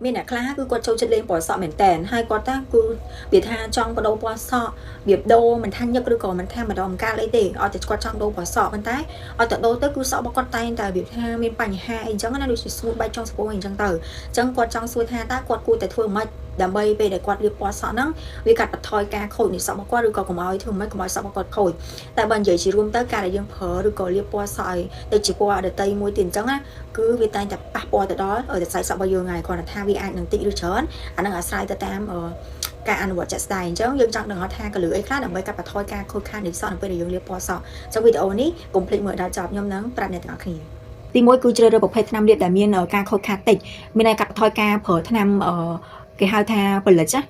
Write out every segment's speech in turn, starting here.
មានអ្នកខ្លះគឺគាត់ចូលចិត្តលេងពណ៌សក់មែនតើហើយគាត់ថាគឺវាថាចង់បដូរពណ៌សក់វាដូរមិនថាញឹកឬក៏មិនថាម្ដងម្កាលអីទេឲ្យតែគាត់ចង់ដូរពណ៌សក់ប៉ុន្តែឲ្យតែដូរទៅគឺសក់របស់គាត់តែងតែវាថាមានបញ្ហាអីចឹងណាដូចជាស្ងួតបែកចុងសពោះអីចឹងទៅអញ្ចឹងគាត់ចង់សួរថាតើគាត់គួរតែធ្វើម៉េចដើម្បីពេលដែលគាត់លាបពណ៌សក់ហ្នឹងវាកាត់បន្ថយការខូចនៃសក់របស់គាត់ឬក៏កុំឲ្យធ្វើម៉េចកុំឲ្យសក់របស់គាត់ខូចតែបើនិយាយជារួមទៅការដែលយើងប្រើឬក៏លាបពណ៌សក់ឲ្យទៅជាពណ៌ដតៃមួយទៀតអញ្ចឹងណាគឺវាតែងតែប៉ះពាល់ទៅដល់តែសាច់សក់របស់យើងហើយគ្រាន់តែថាវាអាចនឹងតិចឬច្រើនអាហ្នឹងអាស្រ័យទៅតាមការអនុវត្តជាក់ស្ដែងអញ្ចឹងយើងចង់ដឹងថាកលឺអីខ្លះដើម្បីកាត់បន្ថយការខូចខាតនៃសក់នៅពេលដែលយើងលាបពណ៌សក់អញ្ចឹងវីដេអូនេះកុំភ្លេចមើលដល់ចប់ខ្ញុំនឹងប្រាប់អ្នកទាំងអស់គ្នាទី1គឺជ្រើសរើសប្រភេទថ្នាំលាបដែលមានការខូចខាតតិចមានតែកាត់បន្ថយការប្រើថ្នាំគេហៅថាផលិតចា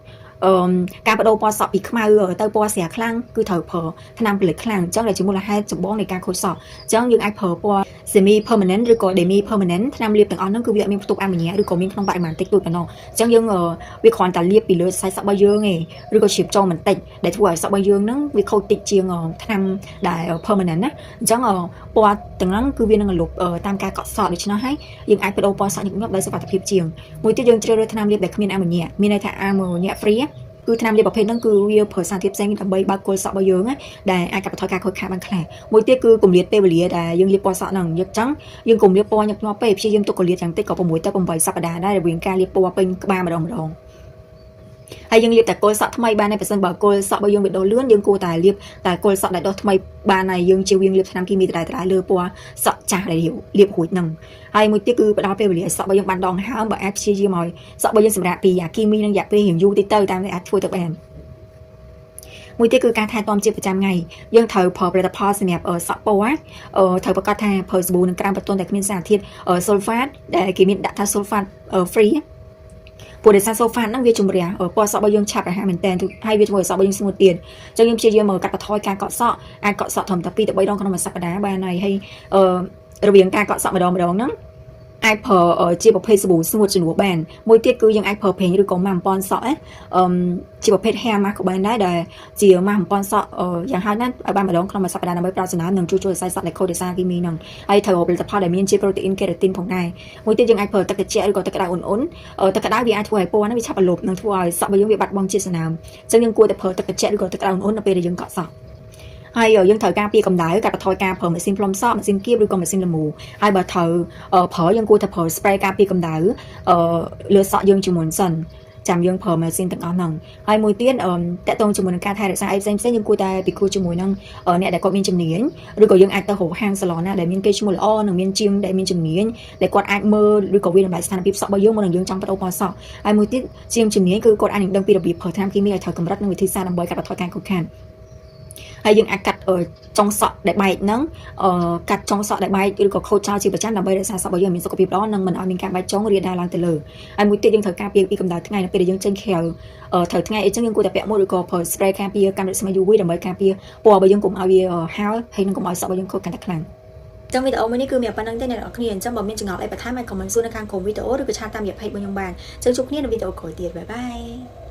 ការបដូរពណ៌សក់ពីខ្មៅទៅពណ៌ស្រាលខ្លាំងគឺត្រូវប្រើថ្នាំផលិតខ្លាំងអញ្ចឹងដែលជាមូលហេតុចម្បងនៃការខូចសក់អញ្ចឹងយើងអាចប្រើពណ៌ semi permanent ឬក៏ demi permanent ថ្នាំលាបទាំងអស់ហ្នឹងគឺវាអត់មានផ្ទុកអាម៉ូញ៉ាឬក៏មានក្នុងបរិមាណតិចតួចប៉ុណ្ណោះអញ្ចឹងយើងវាគ្រាន់តែលាបពីលើសាច់សក់របស់យើងឯងឬក៏ជ្រាបចូលបន្តិចដែលធ្វើឲ្យសក់របស់យើងហ្នឹងវាខូចតិចជាងថ្នាំដែល permanent ណាអញ្ចឹងពណ៌ទាំងហ្នឹងគឺវានឹងលុបតាមការកក់សក់ដូច្នោះហើយយើងអាចបដូរពណ៌សក់ញឹកញាប់ដោយសុខភាពជាងមួយទៀតយើងជ្រើសរើសថ្នាំលាបដែលគ្មានអាម៉ូញ៉ាមានន័យថាអាម៉ូញ៉ា freeគឺថ្នាំលាបប្រភេទហ្នឹងគឺវាប្រើសារធាតុផ្សេងដើម្បីបើកគល់សក់របស់យើងណាដែលអាចកាត់បន្ថយការខូចខាតបានខ្លះមួយទៀតគឺគម្លាតពេលវេលាដែលយើងលាបពណ៌សក់ហ្នឹងយើងចឹងយើងគម្លាតពណ៌ញឹកញាប់ពេកព្យាយាមទុកគម្លាតយ៉ាងតិចក៏6ទៅ8សប្តាហ៍ដែររវាងការលាបពណ៌ពេញក្បាលម្ដងហើយយើងលាបតែគល់សក់ថ្មីបានតែប្រសិនបើគល់សក់របស់យើងវាដុះលឿនយើងគួរតែលាបតែគល់សក់ដែលដុះថ្មីបានហើយយើងជៀសវាងលាបថ្នាំគីមីដដែលលើពណ៌សក់ចាស់ដែលលាបរួចហ្នឹងហើយមួយទៀតគឺផ្ដល់ពេលវេលាឲ្យសក់របស់យើងបានដងហើមបើអាចព្យាយាមឲ្យសក់របស់យើងសម្រាប់ពីអាគីមីនឹងរយៈពេលរៀងយូរតិចទៅតាមដែលអាចធ្វើទៅបានមួយទៀតគឺការថែទាំជាប្រចាំថ្ងៃយើងត្រូវប្រើផលិតផលសម្រាប់សក់ពណ៌ត្រូវប្រកាសថាប្រើសាប៊ូនិងក្រាមបន្ទន់ដែលគ្មានសារធាតុ sulfate ដែលគេមានដាក់ថា sulfate free ព្រោះដោយសារ sulfate ហ្នឹងវាជំរះពណ៌សក់របស់យើងឆាប់រហ័សមែនតើហើយវាធ្វើឲ្យសក់របស់យើងស្ងួតទៀតអញ្ចឹងយើងព្យាយាមកាត់បន្ថយការកក់សក់អាចកក់សក់ត្រឹមតែ2ទៅ3ដងក្នុងមួយសប្តាហ៍បានហើយរវាងការកក់សក់ម្ដងហ្នឹងអាចប្រើជាប្រភេទសាប៊ូស្ងួតជំនួសបានមួយទៀតគឺយើងអាចប្រើប្រេងឬក៏ម៉ាស់បំពន់សក់ជាប្រភេទ hair mask ក៏បានដែរដែលជាម៉ាស់បំពន់សក់យ៉ាងហោចណាស់ឲ្យបានម្ដងក្នុងមួយសប្តាហ៍ដើម្បីផ្ដល់សំណើមនិងជួយឲ្យសាច់សក់ដែលខូចដោយសារគីមីហ្នឹងហើយត្រូវផលិតផលដែលមានជា protein keratin ផងដែរមួយទៀតយើងអាចប្រើទឹកត្រជាក់ឬក៏ទឹកក្តៅអ៊ុនទឹកក្តៅវាអាចធ្វើឲ្យពណ៌ហ្នឹងវាឆាប់រលប់និងធ្វើឲ្យសក់របស់យើងវាបាត់បង់ជាតិសំណើមអញ្ចឹងយើងគួរតែប្រើទឹកត្រជាក់ឬក៏ទឹកក្តៅអ៊ុននៅពេលដែលយើងកក់សក់ហើយយើងត្រូវការពារកម្ដៅកាត់បន្ថយការប្រើម៉ាស៊ីនផ្លុំសក់ម៉ាស៊ីនគៀបឬក៏ម៉ាស៊ីនលមូហើយបើត្រូវប្រើយើងគួរតែប្រើ spray ការពារកម្ដៅលើសក់យើងជាមុនសិនចាំយើងប្រើម៉ាស៊ីនទាំងអស់ហ្នឹងហើយមួយទៀតតកតងជាមួយនឹងការថែរក្សាអីផ្សេងយើងគួរតែពិគ្រោះជាមួយនឹងអ្នកដែលគាត់មានជំនាញឬក៏យើងអាចទៅរកហាងសាឡនណាដែលមានកេរ្តិ៍ឈ្មោះល្អនិងមានជាងដែលមានជំនាញដែលគាត់អាចមើលឬក៏វាតម្លៃស្ថានភាពសក់របស់យើងមុននឹងយើងចង់បដូរពណ៌សក់ហើយមួយទៀតជាងជំនាញគឺគាត់អាចនឹងដឹងពីរបៀបប្រើថ្នាំគីមីឲ្យត្រូវកម្រិតនិងវិធីសាស្ត្រដើម្បីកាត់បន្ថយការខូចខាតហើយយើងអាចកាត់ចុងសក់ដែលបែកហ្នឹងកាត់ចុងសក់ដែលបែកឬក៏ខូចចោលជាប្រចាំដើម្បីរក្សាសក់របស់យើងមានសុខភាពល្អនិងមិនឲ្យមានការបែកចុងរាលដាលឡើងទៅលើហើយមួយទៀតយើងត្រូវការពារពីកម្ដៅថ្ងៃនៅពេលដែលយើងចេញក្រៅត្រូវថ្ងៃអីចឹងយើងគួរតែពាក់មួកឬក៏ប្រើ spray ការពារកាំរស្មី UV ដើម្បីការពារពណ៌របស់យើងកុំឲ្យវាហើរហើយនឹងកុំឲ្យសក់របស់យើងខូចកាន់តែខ្លាំងចឹងវីដេអូមួយនេះគឺមានប៉ុណ្្នឹងទេអ្នកនរគ្នាអញ្ចឹងបើមានចម្ងល់អីបន្ថែមអាច comment សួរនៅខាងក្រោមវីដេអូឬក៏ឆាតតាមរយៈ page របស់ខ្ញុំបានអញ្ចឹងជួបគ្នានៅវីដេអូក្រោយទៀតបាយបាយ